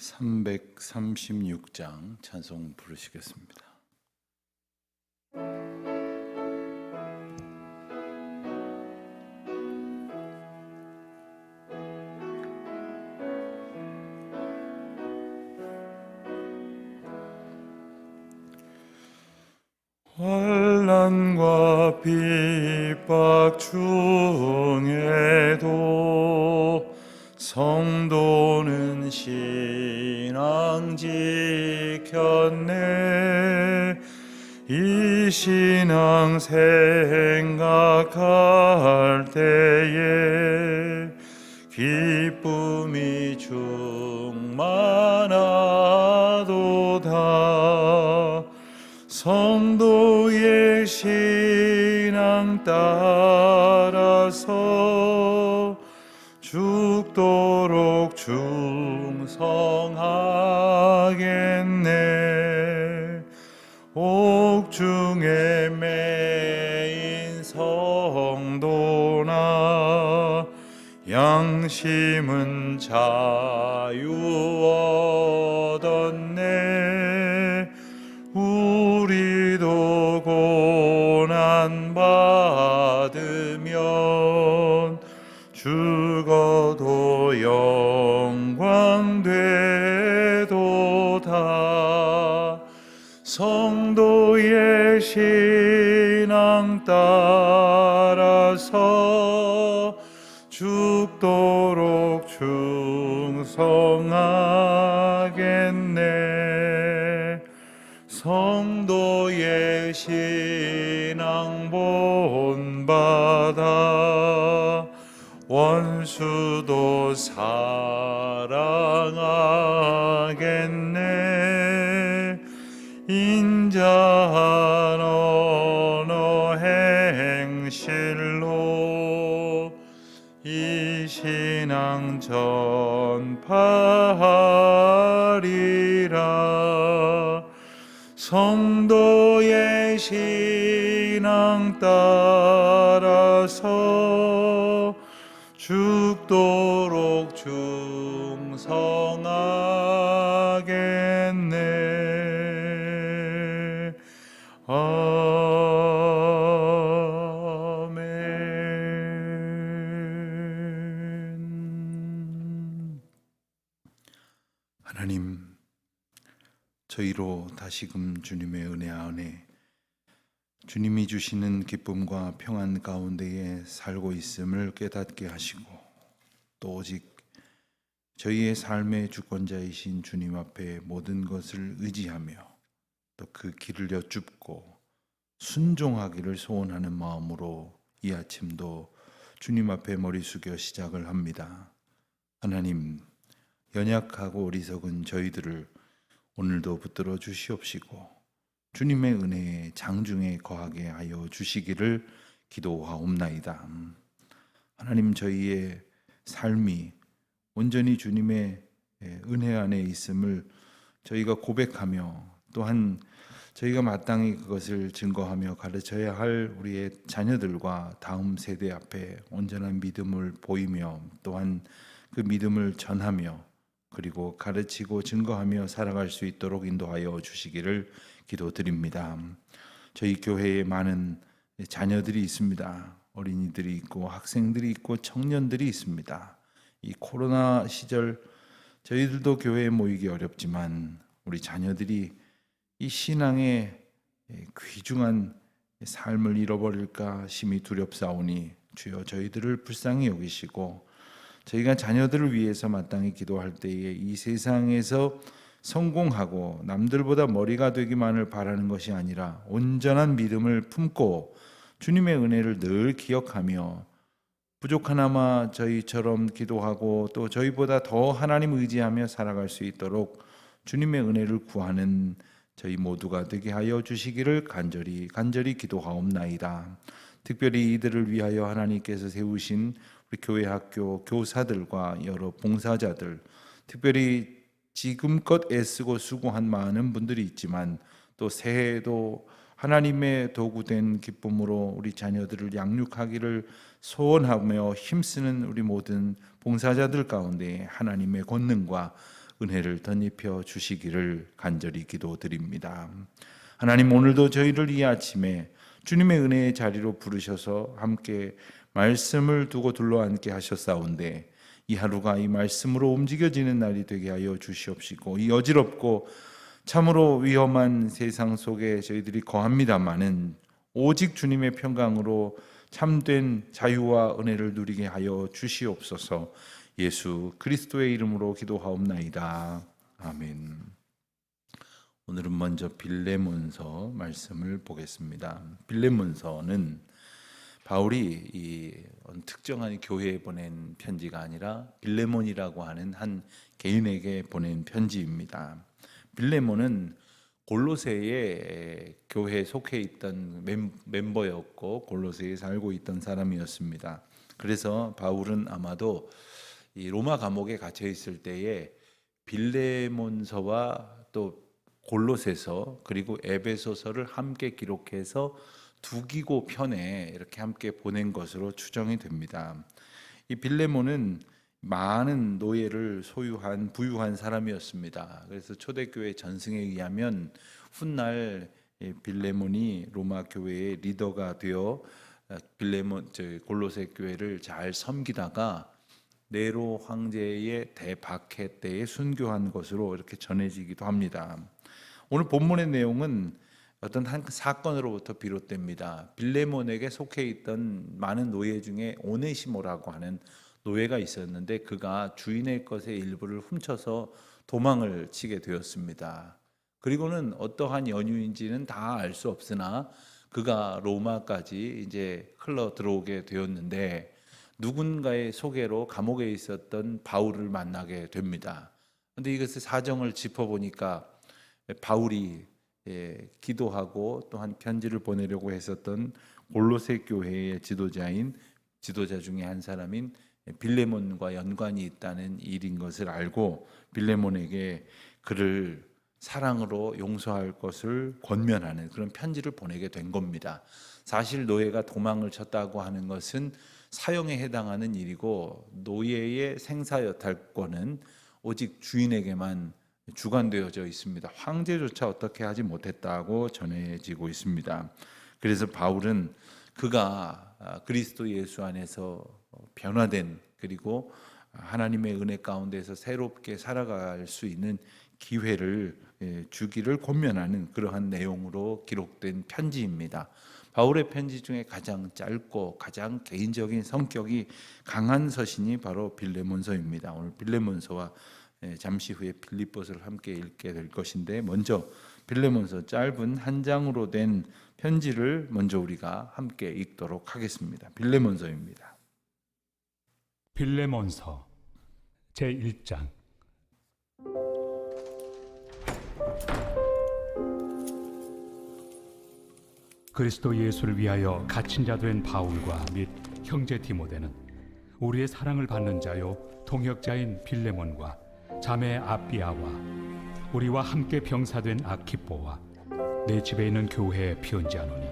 336장 찬송 부르시겠습니다. 환난과 핍박 중에도 성도는 신앙 지켰네. 이 신앙 생각할 때에 기쁨이 충만하도다. 성도의 신앙 따라서 죽도록 충성하겠네. 옥중에 매인 성도나 양심은 자유 얻었네. 우리도 고난 받으면 죽어도 영광 되도다. 성도의 신앙 따라서 죽도록 충성하겠네. 성도의 신앙 본받아 원수도 사랑하겠네. 인자한 언어 행실로 이 신앙 전파하리라. 성도의 신앙 따라서 죽도록 충성하겠네. 아멘. 하나님, 저희로 다시금 주님의 은혜 안에 주님이 주시는 기쁨과 평안 가운데에 살고 있음을 깨닫게 하시고, 또 오직 저희의 삶의 주권자이신 주님 앞에 모든 것을 의지하며 또 그 길을 여쭙고 순종하기를 소원하는 마음으로 이 아침도 주님 앞에 머리 숙여 시작을 합니다. 하나님, 연약하고 어리석은 저희들을 오늘도 붙들어 주시옵시고 주님의 은혜에 장중에 거하게 하여 주시기를 기도하옵나이다. 하나님, 저희의 삶이 온전히 주님의 은혜 안에 있음을 저희가 고백하며, 또한 저희가 마땅히 그것을 증거하며 가르쳐야 할 우리의 자녀들과 다음 세대 앞에 온전한 믿음을 보이며, 또한 그 믿음을 전하며 그리고 가르치고 증거하며 살아갈 수 있도록 인도하여 주시기를 기도드립니다. 저희 교회에 많은 자녀들이 있습니다. 어린이들이 있고 학생들이 있고 청년들이 있습니다. 이 코로나 시절 저희들도 교회에 모이기 어렵지만 우리 자녀들이 이 신앙의 귀중한 삶을 잃어버릴까 심히 두렵사오니 주여 저희들을 불쌍히 여기시고, 저희가 자녀들을 위해서 마땅히 기도할 때에 이 세상에서 성공하고 남들보다 머리가 되기만을 바라는 것이 아니라 온전한 믿음을 품고 주님의 은혜를 늘 기억하며 부족하나마 저희처럼 기도하고 또 저희보다 더 하나님 의지하며 살아갈 수 있도록 주님의 은혜를 구하는 저희 모두가 되게 하여 주시기를 간절히 기도하옵나이다. 특별히 이들을 위하여 하나님께서 세우신 우리 교회 학교 교사들과 여러 봉사자들, 특별히 지금껏 애쓰고 수고한 많은 분들이 있지만 또 새해에도 하나님의 도구된 기쁨으로 우리 자녀들을 양육하기를 소원하며 힘쓰는 우리 모든 봉사자들 가운데 하나님의 권능과 은혜를 덧입혀 주시기를 간절히 기도드립니다. 하나님, 오늘도 저희를 이 아침에 주님의 은혜의 자리로 부르셔서 함께 말씀을 두고 둘러앉게 하셨사온데 이 하루가 이 말씀으로 움직여지는 날이 되게 하여 주시옵시고, 이 어지럽고 참으로 위험한 세상 속에 저희들이 거합니다마는 오직 주님의 평강으로 참된 자유와 은혜를 누리게 하여 주시옵소서. 예수 그리스도의 이름으로 기도하옵나이다. 아멘. 오늘은 먼저 빌레몬서 말씀을 보겠습니다. 빌레몬서는 바울이 이 특정한 교회에 보낸 편지가 아니라 빌레몬이라고 하는 한 개인에게 보낸 편지입니다. 빌레몬은 골로새의 교회에 속해 있던 멤버였고 골로새에 살고 있던 사람이었습니다. 그래서 바울은 아마도 이 로마 감옥에 갇혀 있을 때에 빌레몬서와 또 골로새서 그리고 에베소서를 함께 기록해서 두 기고 편에 이렇게 함께 보낸 것으로 추정이 됩니다. 이 빌레몬은 많은 노예를 소유한 부유한 사람이었습니다. 그래서 초대교회 전승에 의하면 훗날 빌레몬이 로마 교회의 리더가 되어 골로새 교회를 잘 섬기다가 네로 황제의 대박해 때에 순교한 것으로 이렇게 전해지기도 합니다. 오늘 본문의 내용은 어떤 한 사건으로부터 비롯됩니다. 빌레몬에게 속해 있던 많은 노예 중에 오네시모라고 하는 노예가 있었는데 그가 주인의 것의 일부를 훔쳐서 도망을 치게 되었습니다. 그리고는 어떠한 연유인지는 다 알 수 없으나 그가 로마까지 이제 흘러 들어오게 되었는데 누군가의 소개로 감옥에 있었던 바울을 만나게 됩니다. 그런데 이것의 사정을 짚어보니까 바울이 기도하고 또한 편지를 보내려고 했었던 골로새 교회의 지도자 중에 한 사람인 빌레몬과 연관이 있다는 일인 것을 알고 빌레몬에게 그를 사랑으로 용서할 것을 권면하는 그런 편지를 보내게 된 겁니다. 사실 노예가 도망을 쳤다고 하는 것은 사형에 해당하는 일이고 노예의 생사여탈권은 오직 주인에게만 주관되어져 있습니다. 황제조차 어떻게 하지 못했다고 전해지고 있습니다. 그래서 바울은 그가 그리스도 예수 안에서 변화된 그리고 하나님의 은혜 가운데서 새롭게 살아갈 수 있는 기회를 주기를 권면하는 그러한 내용으로 기록된 편지입니다. 바울의 편지 중에 가장 짧고 가장 개인적인 성격이 강한 서신이 바로 빌레몬서입니다. 오늘 빌레몬서와 잠시 후에 빌립보서를 함께 읽게 될 것인데 먼저 빌레몬서 짧은 한 장으로 된 편지를 먼저 우리가 함께 읽도록 하겠습니다. 빌레몬서입니다. 빌레몬서 제1장. 그리스도 예수를 위하여 갇힌 자 된 바울과 및 형제 디모데는 우리의 사랑을 받는 자요 동역자인 빌레몬과 자매 아비아와 우리와 함께 병사된 아키뽀와 내 집에 있는 교회에 편지하노니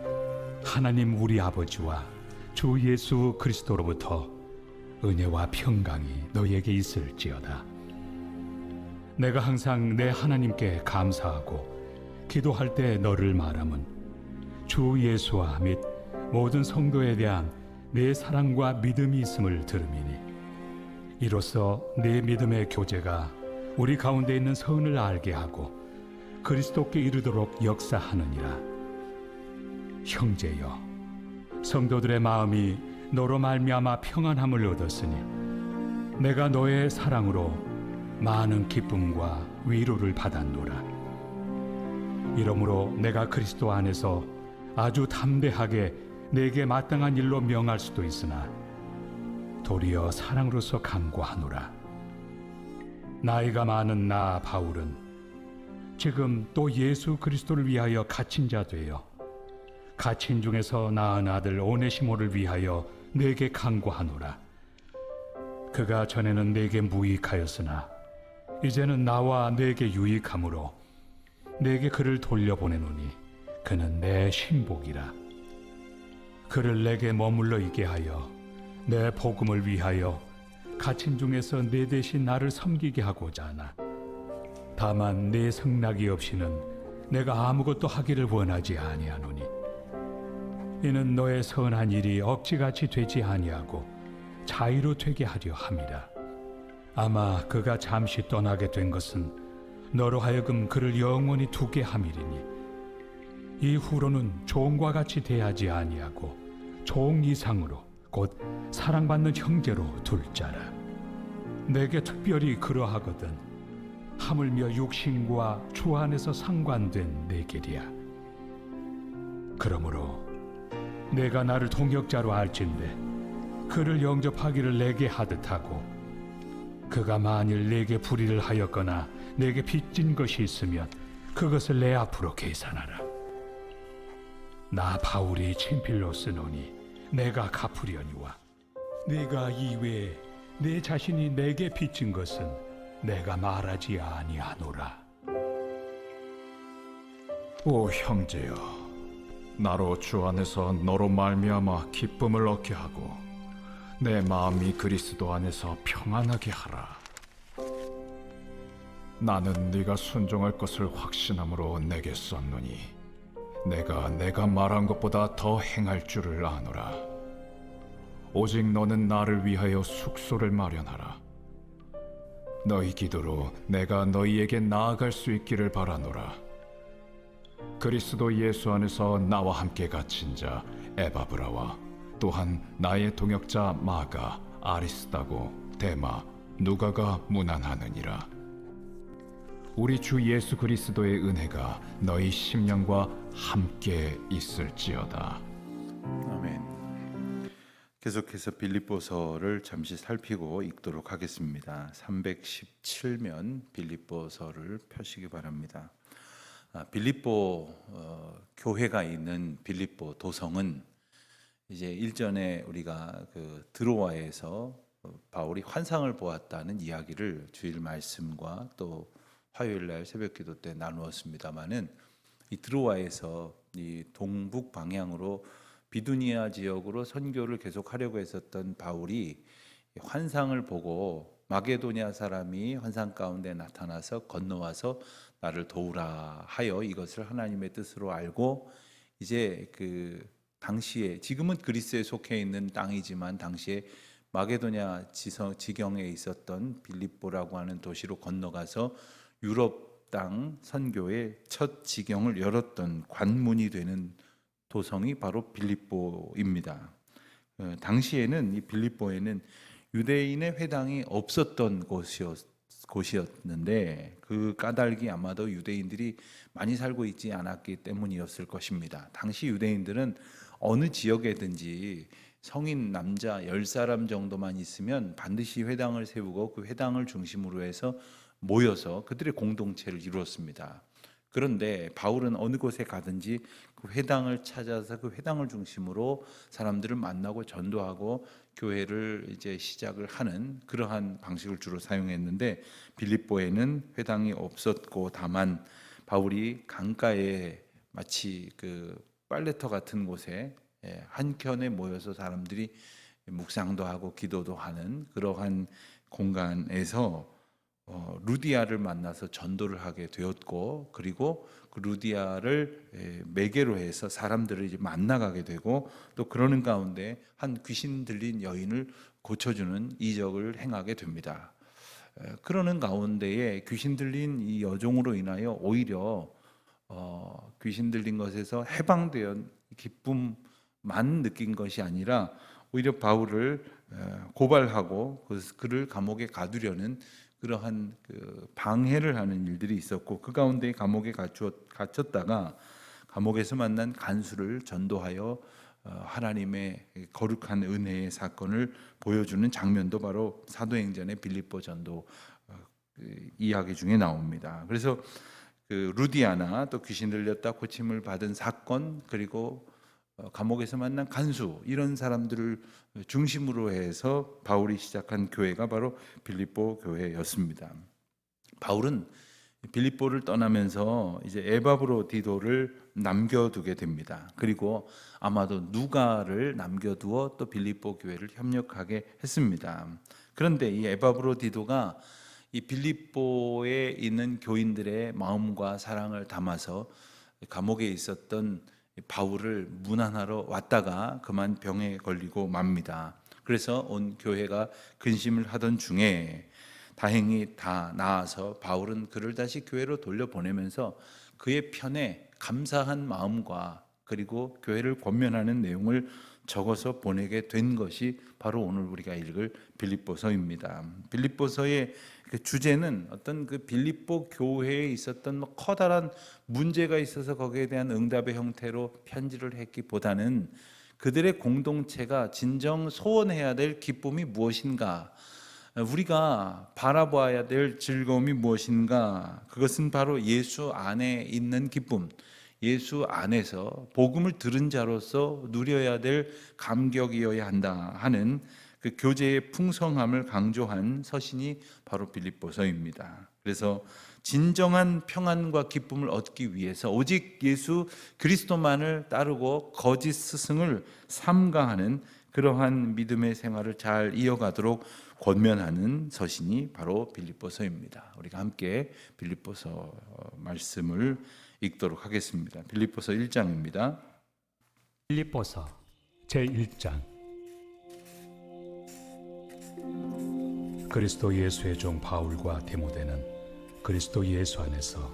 하나님 우리 아버지와 주 예수 그리스도로부터 은혜와 평강이 너에게 있을지어다. 내가 항상 내 하나님께 감사하고 기도할 때 너를 말함은 주 예수와 및 모든 성도에 대한 내 사랑과 믿음이 있음을 들음이니 이로써 내 믿음의 교제가 우리 가운데 있는 선을 알게 하고 그리스도께 이르도록 역사하느니라. 형제여, 성도들의 마음이 너로 말미암아 평안함을 얻었으니 내가 너의 사랑으로 많은 기쁨과 위로를 받았노라. 이러므로 내가 그리스도 안에서 아주 담대하게 내게 마땅한 일로 명할 수도 있으나 도리어 사랑으로서 간구하노라. 나이가 많은 나 바울은 지금 또 예수 그리스도를 위하여 갇힌 자 되어 갇힌 중에서 낳은 아들 오네시모를 위하여 내게 간구하노라. 그가 전에는 내게 무익하였으나 이제는 나와 내게 유익함으로 내게 그를 돌려보내노니 그는 내 신복이라. 그를 내게 머물러 있게 하여 내 복음을 위하여 갇힌 중에서 내 대신 나를 섬기게 하고자 하나 다만 내 승낙이 없이는 내가 아무것도 하기를 원하지 아니하노니 이는 너의 선한 일이 억지같이 되지 아니하고 자의로 되게 하려 함이라. 아마 그가 잠시 떠나게 된 것은 너로 하여금 그를 영원히 두게 함이리니 이후로는 종과 같이 대하지 아니하고 종 이상으로 곧 사랑받는 형제로 둘 자라. 내게 특별히 그러하거든 하물며 육신과 주 안에서 상관된 내 길이야. 그러므로 내가 나를 동역자로 알진대 그를 영접하기를 내게 하듯 하고 그가 만일 내게 불의를 하였거나 내게 빚진 것이 있으면 그것을 내 앞으로 계산하라. 나 바울이 친필로 쓰노니 내가 갚으려니와 네가 이외에 내 자신이 내게 빚진 것은 내가 말하지 아니하노라. 오 형제여, 나로 주 안에서 너로 말미암아 기쁨을 얻게 하고 내 마음이 그리스도 안에서 평안하게 하라. 나는 네가 순종할 것을 확신함으로 내게 썼노니 내가 말한 것보다 더 행할 줄을 아노라. 오직 너는 나를 위하여 숙소를 마련하라. 너희 기도로 내가 너희에게 나아갈 수 있기를 바라노라. 그리스도 예수 안에서 나와 함께 갇힌 자 에바브라와 또한 나의 동역자 마가, 아리스다고, 데마, 누가가 문안하느니라. 우리 주 예수 그리스도의 은혜가 너희 심령과 함께 있을지어다. 아멘. 계속해서 빌립보서를 잠시 살피고 읽도록 하겠습니다. 317면 빌립보서를 펴시기 바랍니다. 빌립보 교회가 있는 빌립보 도성은 이제 일전에 우리가 그 드로아에서 바울이 환상을 보았다는 이야기를 주일 말씀과 또 화요일 날 새벽기도 때 나누었습니다마는 이 드로아에서 이 동북 방향으로 비두니아 지역으로 선교를 계속하려고 했었던 바울이 환상을 보고 마게도냐 사람이 환상 가운데 나타나서 건너와서 나를 도우라 하여 이것을 하나님의 뜻으로 알고 이제 그 당시에 지금은 그리스에 속해 있는 땅이지만 당시에 마게도냐 지경에 있었던 빌립보라고 하는 도시로 건너가서 유럽 땅 선교의 첫 지경을 열었던 관문이 되는 도성이 바로 빌립보입니다. 당시에는 이 빌립보에는 유대인의 회당이 없었던 곳이었는데 그 까닭이 아마도 유대인들이 많이 살고 있지 않았기 때문이었을 것입니다. 당시 유대인들은 어느 지역에든지 성인 남자 10사람 정도만 있으면 반드시 회당을 세우고 그 회당을 중심으로 해서 모여서 그들의 공동체를 이루었습니다. 그런데 바울은 어느 곳에 가든지 그 회당을 찾아서 그 회당을 중심으로 사람들을 만나고 전도하고 교회를 이제 시작을 하는 그러한 방식을 주로 사용했는데 빌립보에는 회당이 없었고 다만 바울이 강가에 마치 그 빨래터 같은 곳에 한켠에 모여서 사람들이 묵상도 하고 기도도 하는 그러한 공간에서 루디아를 만나서 전도를 하게 되었고 그리고 그 루디아를 매개로 해서 사람들을 이제 만나가게 되고 또 그러는 가운데 한 귀신 들린 여인을 고쳐주는 이적을 행하게 됩니다. 그러는 가운데에 귀신 들린 이 여종으로 인하여 오히려 귀신 들린 것에서 해방되어 기쁨만 느낀 것이 아니라 오히려 바울을 고발하고 그를 감옥에 가두려는 그러한 그 방해를 하는 일들이 있었고 그 가운데 감옥에 갇혔다가 감옥에서 만난 간수를 전도하여 하나님의 거룩한 은혜의 사건을 보여주는 장면도 바로 사도행전의 빌립보 전도 이야기 중에 나옵니다. 그래서 그 루디아나 또 귀신 들렸다 고침을 받은 사건 그리고 감옥에서 만난 간수 이런 사람들을 중심으로 해서 바울이 시작한 교회가 바로 빌립보 교회였습니다. 바울은 빌립보를 떠나면서 이제 에바브로디도를 남겨두게 됩니다. 그리고 아마도 누가를 남겨두어 또 빌립보 교회를 협력하게 했습니다. 그런데 이 에바브로디도가 이 빌립보에 있는 교인들의 마음과 사랑을 담아서 감옥에 있었던 바울을 문안하러 왔다가 그만 병에 걸리고 맙니다. 그래서 온 교회가 근심을 하던 중에 다행히 다 나아서 바울은 그를 다시 교회로 돌려보내면서 그의 편에 감사한 마음과 그리고 교회를 권면하는 내용을 적어서 보내게 된 것이 바로 오늘 우리가 읽을 빌립보서입니다. 빌립보서의 그 주제는 어떤 그 빌립보 교회에 있었던 커다란 문제가 있어서 거기에 대한 응답의 형태로 편지를 했기보다는 그들의 공동체가 진정 소원해야 될 기쁨이 무엇인가, 우리가 바라봐야 될 즐거움이 무엇인가, 그것은 바로 예수 안에 있는 기쁨, 예수 안에서 복음을 들은 자로서 누려야 될 감격이어야 한다 하는 그 교제의 풍성함을 강조한 서신이 바로 빌립보서입니다. 그래서 진정한 평안과 기쁨을 얻기 위해서 오직 예수 그리스도만을 따르고 거짓 스승을 삼가하는 그러한 믿음의 생활을 잘 이어가도록 권면하는 서신이 바로 빌립보서입니다. 우리가 함께 빌립보서 말씀을 읽도록 하겠습니다. 빌립보서 1장입니다. 빌립보서 제1장. 그리스도 예수의 종 바울과 디모데는 그리스도 예수 안에서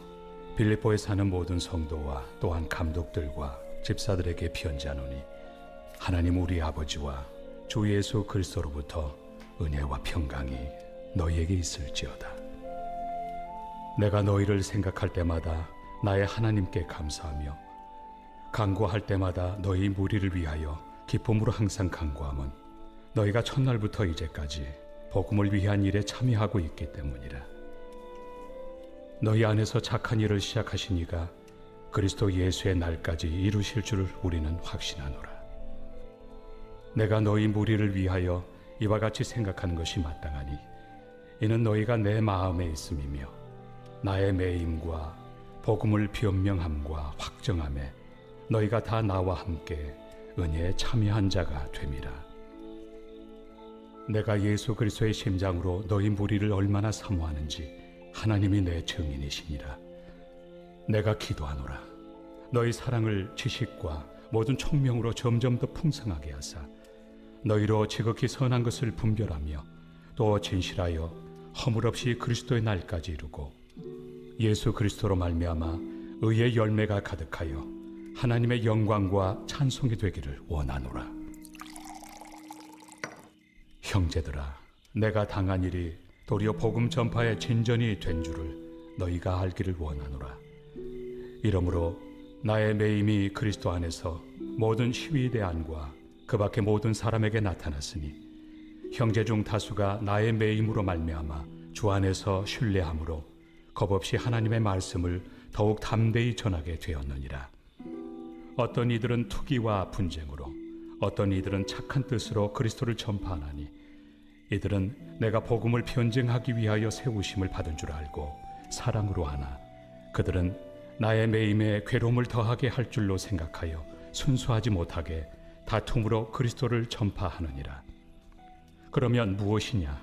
빌립보에 사는 모든 성도와 또한 감독들과 집사들에게 편지하노니, 하나님 우리 아버지와 주 예수 그리스도로부터 은혜와 평강이 너희에게 있을지어다. 내가 너희를 생각할 때마다 나의 하나님께 감사하며 간구할 때마다 너희 무리를 위하여 기쁨으로 항상 간구함은 너희가 첫날부터 이제까지 복음을 위한 일에 참여하고 있기 때문이라. 너희 안에서 착한 일을 시작하신 이가 그리스도 예수의 날까지 이루실 줄을 우리는 확신하노라. 내가 너희 무리를 위하여 이와 같이 생각하는 것이 마땅하니 이는 너희가 내 마음에 있음이며 나의 매임과 복음을 변명함과 확정함에 너희가 다 나와 함께 은혜에 참여한 자가 됨이라. 내가 예수 그리스도의 심장으로 너희 무리를 얼마나 사모하는지 하나님이 내 증인이시니라. 내가 기도하노라. 너희 사랑을 지식과 모든 총명으로 점점 더 풍성하게 하사 너희로 지극히 선한 것을 분별하며 또 진실하여 허물 없이 그리스도의 날까지 이루고 예수 그리스도로 말미암아 의의 열매가 가득하여 하나님의 영광과 찬송이 되기를 원하노라. 형제들아, 내가 당한 일이 도리어 복음 전파의 진전이 된 줄을 너희가 알기를 원하노라. 이러므로 나의 매임이 그리스도 안에서 모든 시위대안과 그 밖의 모든 사람에게 나타났으니 형제 중 다수가 나의 매임으로 말미암아 주 안에서 신뢰함으로 겁없이 하나님의 말씀을 더욱 담대히 전하게 되었느니라. 어떤 이들은 투기와 분쟁으로, 어떤 이들은 착한 뜻으로 그리스도를 전파하나니 이들은 내가 복음을 변증하기 위하여 세우심을 받은 줄 알고 사랑으로 하나 그들은 나의 매임에 괴로움을 더하게 할 줄로 생각하여 순수하지 못하게 다툼으로 그리스도를 전파하느니라. 그러면 무엇이냐?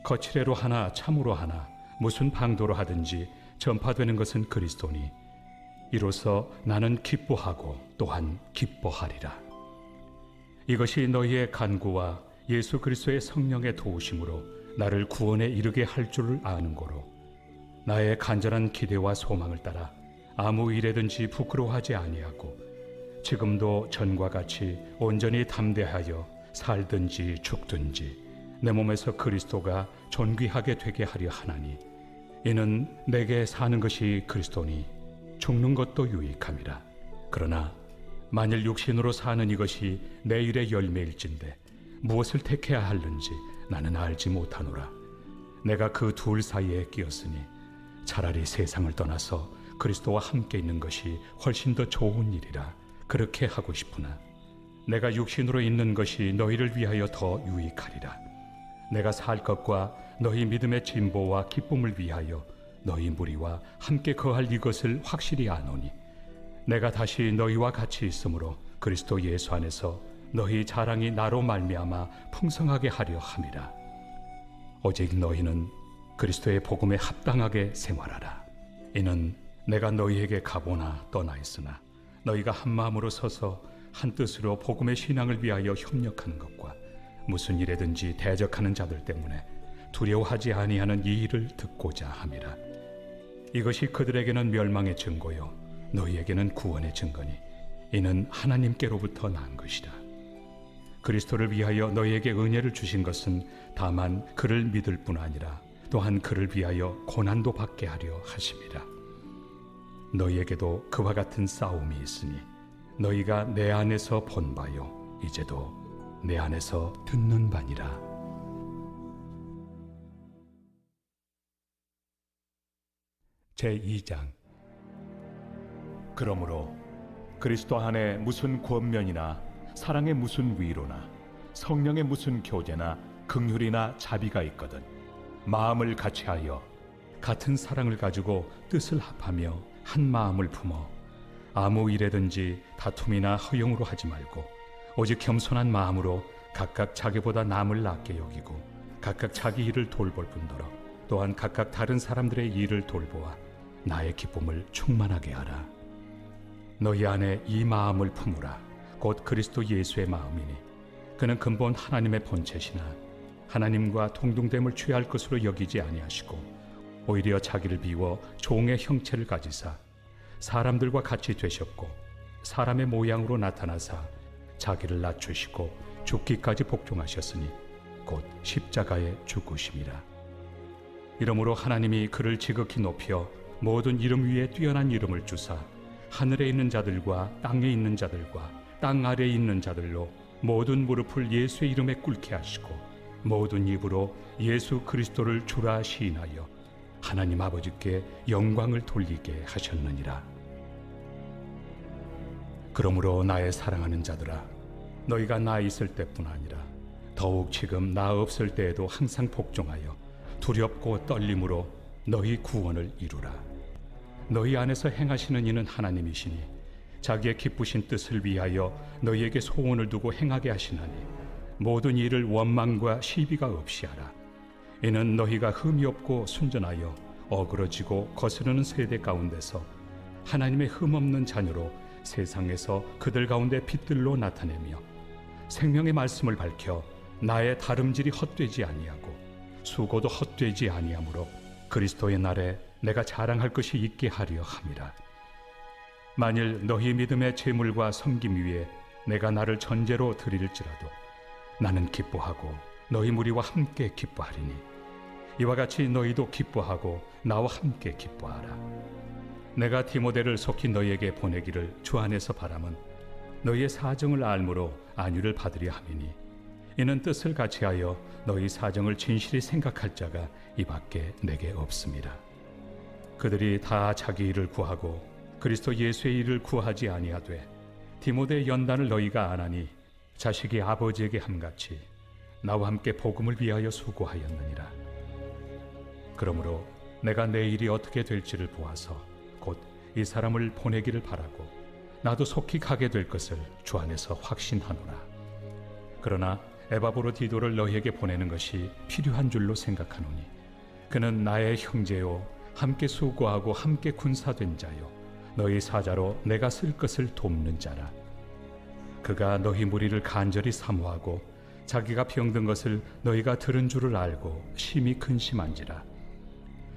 거칠애로 하나 참으로 하나 무슨 방도로 하든지 전파되는 것은 그리스도니 이로써 나는 기뻐하고 또한 기뻐하리라. 이것이 너희의 간구와 예수 그리스도의 성령의 도우심으로 나를 구원에 이르게 할 줄을 아는 고로 나의 간절한 기대와 소망을 따라 아무 일에든지 부끄러워하지 아니하고 지금도 전과 같이 온전히 담대하여 살든지 죽든지 내 몸에서 그리스도가 존귀하게 되게 하려 하나니 이는 내게 사는 것이 그리스도니 죽는 것도 유익함이라. 그러나 만일 육신으로 사는 이것이 내 일의 열매일진데 무엇을 택해야 하는지 나는 알지 못하노라. 내가 그 둘 사이에 끼었으니 차라리 세상을 떠나서 그리스도와 함께 있는 것이 훨씬 더 좋은 일이라 그렇게 하고 싶으나 내가 육신으로 있는 것이 너희를 위하여 더 유익하리라. 내가 살 것과 너희 믿음의 진보와 기쁨을 위하여 너희 무리와 함께 거할 이것을 확실히 아노니 내가 다시 너희와 같이 있으므로 그리스도 예수 안에서 너희 자랑이 나로 말미암아 풍성하게 하려 함이라. 오직 너희는 그리스도의 복음에 합당하게 생활하라. 이는 내가 너희에게 가보나 떠나 있으나 너희가 한 마음으로 서서 한 뜻으로 복음의 신앙을 위하여 협력하는 것과 무슨 일에든지 대적하는 자들 때문에 두려워하지 아니하는 이 일을 듣고자 함이라. 이것이 그들에게는 멸망의 증거요 너희에게는 구원의 증거니 이는 하나님께로부터 난 것이라. 그리스도를 위하여 너희에게 은혜를 주신 것은 다만 그를 믿을 뿐 아니라 또한 그를 위하여 고난도 받게 하려 하심이라. 너희에게도 그와 같은 싸움이 있으니 너희가 내 안에서 본 바요 이제도 내 안에서 듣는 바니라. 제2장. 그러므로 그리스도 안에 무슨 권면이나 사랑의 무슨 위로나 성령의 무슨 교제나 긍휼이나 자비가 있거든 마음을 같이하여 같은 사랑을 가지고 뜻을 합하며 한 마음을 품어 아무 일에든지 다툼이나 허용으로 하지 말고 오직 겸손한 마음으로 각각 자기보다 남을 낫게 여기고 각각 자기 일을 돌볼 뿐더러 또한 각각 다른 사람들의 일을 돌보아 나의 기쁨을 충만하게 하라. 너희 안에 이 마음을 품으라. 곧 그리스도 예수의 마음이니 그는 근본 하나님의 본체시나 하나님과 동등됨을 취할 것으로 여기지 아니하시고 오히려 자기를 비워 종의 형체를 가지사 사람들과 같이 되셨고 사람의 모양으로 나타나사 자기를 낮추시고 죽기까지 복종하셨으니 곧 십자가에 죽으심이라. 이러므로 하나님이 그를 지극히 높여 모든 이름 위에 뛰어난 이름을 주사 하늘에 있는 자들과 땅에 있는 자들과 땅 아래에 있는 자들로 모든 무릎을 예수의 이름에 꿇게 하시고 모든 입으로 예수 그리스도를 주라 시인하여 하나님 아버지께 영광을 돌리게 하셨느니라. 그러므로 나의 사랑하는 자들아 너희가 나 있을 때뿐 아니라 더욱 지금 나 없을 때에도 항상 복종하여 두렵고 떨림으로 너희 구원을 이루라. 너희 안에서 행하시는 이는 하나님이시니 자기의 기쁘신 뜻을 위하여 너희에게 소원을 두고 행하게 하시나니 모든 일을 원망과 시비가 없이 하라. 이는 너희가 흠이 없고 순전하여 어그러지고 거스르는 세대 가운데서 하나님의 흠 없는 자녀로 세상에서 그들 가운데 빛들로 나타내며 생명의 말씀을 밝혀 나의 다름질이 헛되지 아니하고 수고도 헛되지 아니하므로 그리스도의 날에 내가 자랑할 것이 있게 하려 함이라. 만일 너희 믿음의 재물과 섬김 위에 내가 나를 전제로 드릴지라도 나는 기뻐하고 너희 무리와 함께 기뻐하리니 이와 같이 너희도 기뻐하고 나와 함께 기뻐하라. 내가 디모데를 속히 너희에게 보내기를 주 안에서 바람은 너희의 사정을 알므로 안위를 받으려 함이니 이는 뜻을 같이하여 너희 사정을 진실히 생각할 자가 이 밖에 내게 없습니다. 그들이 다 자기 일을 구하고 그리스도 예수의 일을 구하지 아니하되 디모데의 연단을 너희가 안하니 자식이 아버지에게 함같이 나와 함께 복음을 위하여 수고하였느니라. 그러므로 내가 내 일이 어떻게 될지를 보아서 곧 이 사람을 보내기를 바라고 나도 속히 가게 될 것을 주 안에서 확신하노라. 그러나 에바브로디도를 너희에게 보내는 것이 필요한 줄로 생각하노니 그는 나의 형제요 함께 수고하고 함께 군사된 자요 너희 사자로 내가 쓸 것을 돕는 자라. 그가 너희 무리를 간절히 사모하고 자기가 병든 것을 너희가 들은 줄을 알고 심히 근심한지라.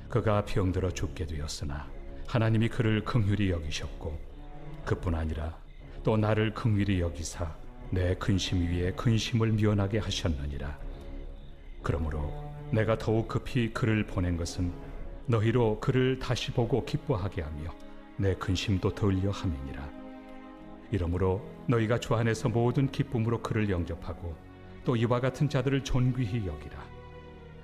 그가 병들어 죽게 되었으나 하나님이 그를 긍휼히 여기셨고 그뿐 아니라 또 나를 긍휼히 여기사 내 근심 위에 근심을 면하게 하셨느니라. 그러므로 내가 더욱 급히 그를 보낸 것은 너희로 그를 다시 보고 기뻐하게 하며 내 근심도 덜려 함이니라. 이러므로 너희가 주 안에서 모든 기쁨으로 그를 영접하고 또 이와 같은 자들을 존귀히 여기라.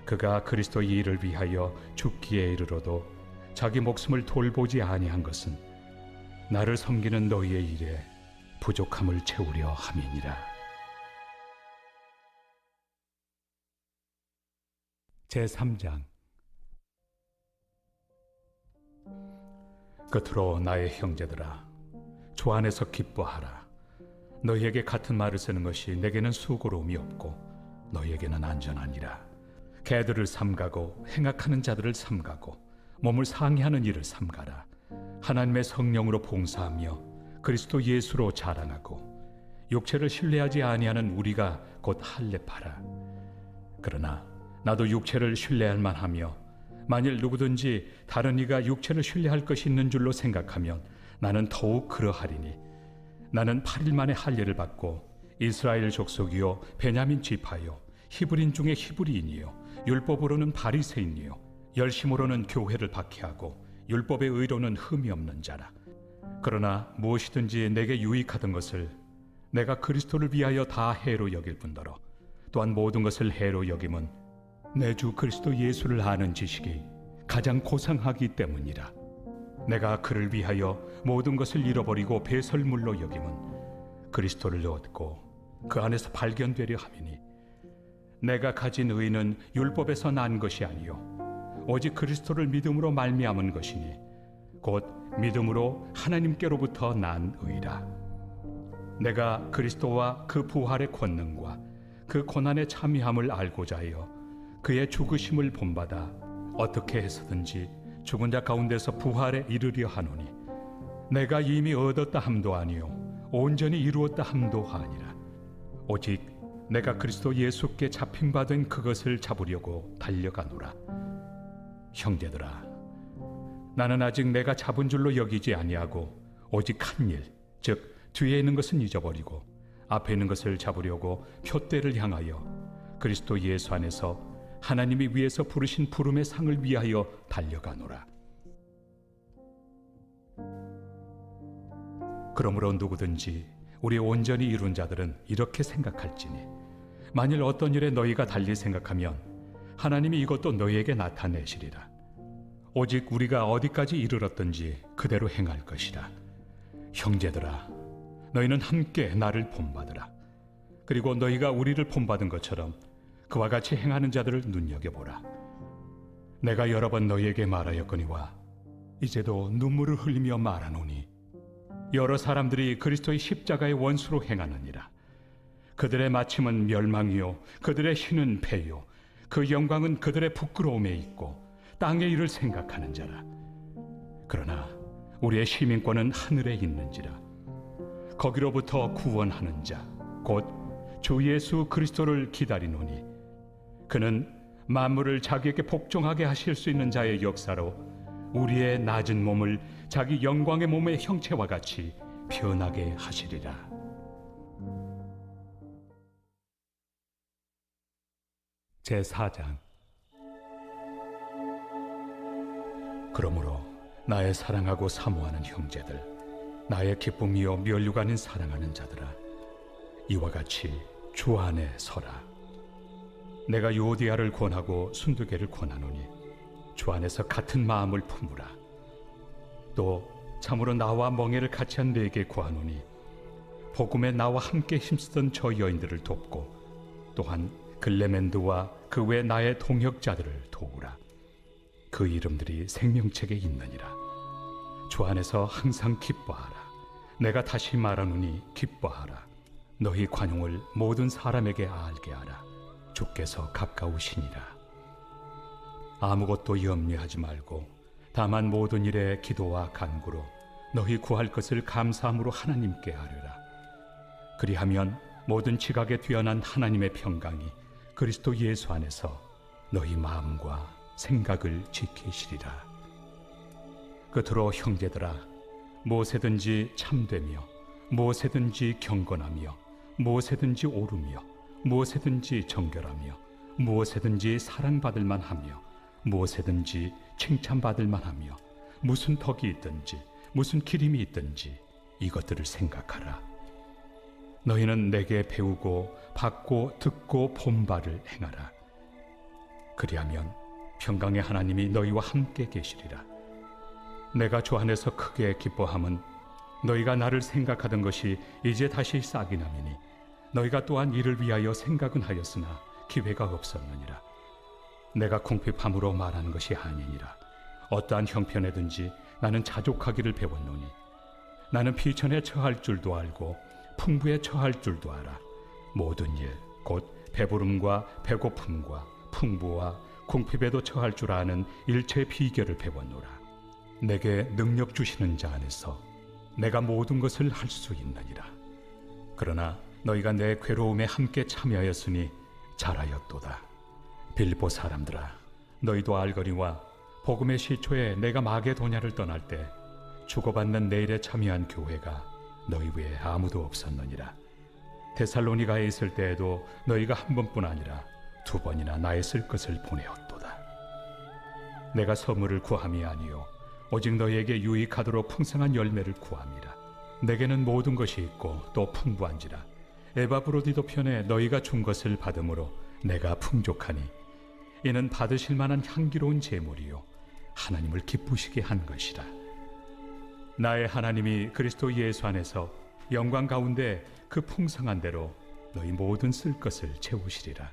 그가 그리스도의 일을 위하여 죽기에 이르러도 자기 목숨을 돌보지 아니한 것은 나를 섬기는 너희의 일에 부족함을 채우려 함이니라. 제3장. 끝으로 나의 형제들아 주 안에서 기뻐하라. 너희에게 같은 말을 쓰는 것이 내게는 수고로움이 없고 너희에게는 안전하니라. 개들을 삼가고 행악하는 자들을 삼가고 몸을 상해하는 일을 삼가라. 하나님의 성령으로 봉사하며 그리스도 예수로 자랑하고 육체를 신뢰하지 아니하는 우리가 곧 할례파라. 그러나 나도 육체를 신뢰할 만하며 만일 누구든지 다른 이가 육체를 신뢰할 것이 있는 줄로 생각하면 나는 더욱 그러하리니 나는 8일 만에 할례를 받고 이스라엘 족속이요 베냐민 지파요 히브리인 중에 히브리인이요 율법으로는 바리새인이요 열심으로는 교회를 박해하고 율법의 의로는 흠이 없는 자라. 그러나 무엇이든지 내게 유익하던 것을 내가 그리스도를 위하여 다 해로 여길 뿐더러 또한 모든 것을 해로 여김은 내 주 그리스도 예수를 아는 지식이 가장 고상하기 때문이라. 내가 그를 위하여 모든 것을 잃어버리고 배설물로 여김은 그리스도를 얻고 그 안에서 발견되려 함이니 내가 가진 의는 율법에서 난 것이 아니요 오직 그리스도를 믿음으로 말미암은 것이니 곧 믿음으로 하나님께로부터 난 의라. 내가 그리스도와 그 부활의 권능과 그 고난의 참여함을 알고자 하여 그의 죽으심을 본받아 어떻게 해서든지 죽은 자 가운데서 부활에 이르려 하노니 내가 이미 얻었다 함도 아니요 온전히 이루었다 함도 아니라 오직 내가 그리스도 예수께 잡힌바된 그것을 잡으려고 달려가노라. 형제들아, 나는 아직 내가 잡은 줄로 여기지 아니하고 오직 한 일, 즉 뒤에 있는 것은 잊어버리고 앞에 있는 것을 잡으려고 표대를 향하여 그리스도 예수 안에서 하나님이 위에서 부르신 부름의 상을 위하여 달려가노라. 그러므로 누구든지 우리 온전히 이룬 자들은 이렇게 생각할지니 만일 어떤 일에 너희가 달리 생각하면 하나님이 이것도 너희에게 나타내시리라. 오직 우리가 어디까지 이르렀든지 그대로 행할 것이라. 형제들아, 너희는 함께 나를 본받으라. 그리고 너희가 우리를 본받은 것처럼 그와 같이 행하는 자들을 눈여겨보라. 내가 여러 번 너희에게 말하였거니와 이제도 눈물을 흘리며 말하노니 여러 사람들이 그리스도의 십자가의 원수로 행하느니라. 그들의 마침은 멸망이요 그들의 신은 패요 그 영광은 그들의 부끄러움에 있고 땅의 일을 생각하는 자라. 그러나 우리의 시민권은 하늘에 있는지라. 거기로부터 구원하는 자 곧 주 예수 그리스도를 기다리노니 그는 만물을 자기에게 복종하게 하실 수 있는 자의 역사로 우리의 낮은 몸을 자기 영광의 몸의 형체와 같이 변하게 하시리라. 제4장. 그러므로 나의 사랑하고 사모하는 형제들, 나의 기쁨이요 면류가 아닌 사랑하는 자들아, 이와 같이 주 안에 서라. 내가 요디아를 권하고 순두개를 권하노니 주 안에서 같은 마음을 품으라. 또 참으로 나와 멍에를 같이 한 네게 구하노니 복음에 나와 함께 힘쓰던 저 여인들을 돕고 또한 글레멘드와 그 외 나의 동역자들을 도우라. 그 이름들이 생명책에 있느니라. 주 안에서 항상 기뻐하라. 내가 다시 말하노니 기뻐하라. 너희 관용을 모든 사람에게 알게 하라. 주께서 가까우시니라. 아무것도 염려하지 말고 다만 모든 일에 기도와 간구로 너희 구할 것을 감사함으로 하나님께 아뢰라. 그리하면 모든 지각에 뛰어난 하나님의 평강이 그리스도 예수 안에서 너희 마음과 생각을 지키시리라. 끝으로 형제들아, 무엇에든지 참되며 무엇에든지 경건하며 무엇에든지 옳으며 무엇에든지 정결하며 무엇에든지 사랑받을 만하며 무엇에든지 칭찬받을 만하며 무슨 덕이 있든지 무슨 기림이 있든지 이것들을 생각하라. 너희는 내게 배우고 받고 듣고 본 바를 행하라. 그리하면 평강의 하나님이 너희와 함께 계시리라. 내가 주 안에서 크게 기뻐함은 너희가 나를 생각하던 것이 이제 다시 싹이 나미니 너희가 또한 이를 위하여 생각은 하였으나 기회가 없었느니라. 내가 궁핍함으로 말하는 것이 아니니라. 어떠한 형편에든지 나는 자족하기를 배웠노니 나는 비천에 처할 줄도 알고 풍부에 처할 줄도 알아. 모든 일 곧 배부름과 배고픔과 풍부와 궁핍에도 처할 줄 아는 일체의 비결을 배웠노라. 내게 능력 주시는 자 안에서 내가 모든 것을 할 수 있느니라. 그러나 너희가 내 괴로움에 함께 참여하였으니 잘하였도다. 빌립보 사람들아, 너희도 알거니와 복음의 시초에 내가 마게도냐를 떠날 때 주고받는 내일에 참여한 교회가 너희 외에 아무도 없었느니라. 데살로니가에 있을 때에도 너희가 한 번뿐 아니라 두 번이나 나의 쓸 것을 보내었도다. 내가 선물을 구함이 아니요 오직 너희에게 유익하도록 풍성한 열매를 구함이라. 내게는 모든 것이 있고 또 풍부한지라. 에바브로디도 편에 너희가 준 것을 받음으로 내가 풍족하니 이는 받으실 만한 향기로운 제물이요 하나님을 기쁘시게 한 것이라. 나의 하나님이 그리스도 예수 안에서 영광 가운데 그 풍성한 대로 너희 모든 쓸 것을 채우시리라.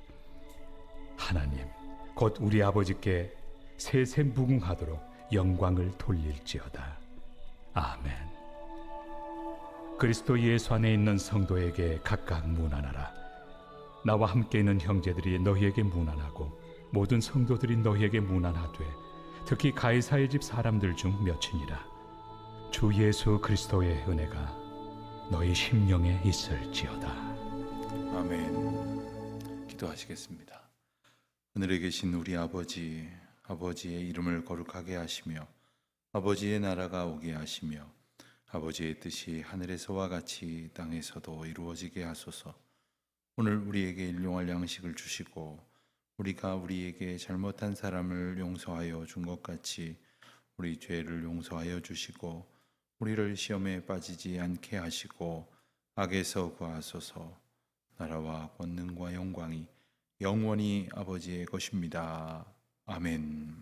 하나님 곧 우리 아버지께 세세 무궁하도록 영광을 돌릴지어다. 아멘. 그리스도 예수 안에 있는 성도에게 각각 문안하라. 나와 함께 있는 형제들이 너희에게 문안하고 모든 성도들이 너희에게 문안하되 특히 가이사의 집 사람들 중 몇이니라. 주 예수 그리스도의 은혜가 너희 심령에 있을지어다. 아멘. 기도하시겠습니다. 하늘에 계신 우리 아버지, 아버지의 이름을 거룩하게 하시며 아버지의 나라가 오게 하시며 아버지의 뜻이 하늘에서와 같이 땅에서도 이루어지게 하소서. 오늘 우리에게 일용할 양식을 주시고 우리가 우리에게 잘못한 사람을 용서하여 준 것 같이 우리 죄를 용서하여 주시고 우리를 시험에 빠지지 않게 하시고 악에서 구하소서. 나라와 권능과 영광이 영원히 아버지의 것입니다. 아멘.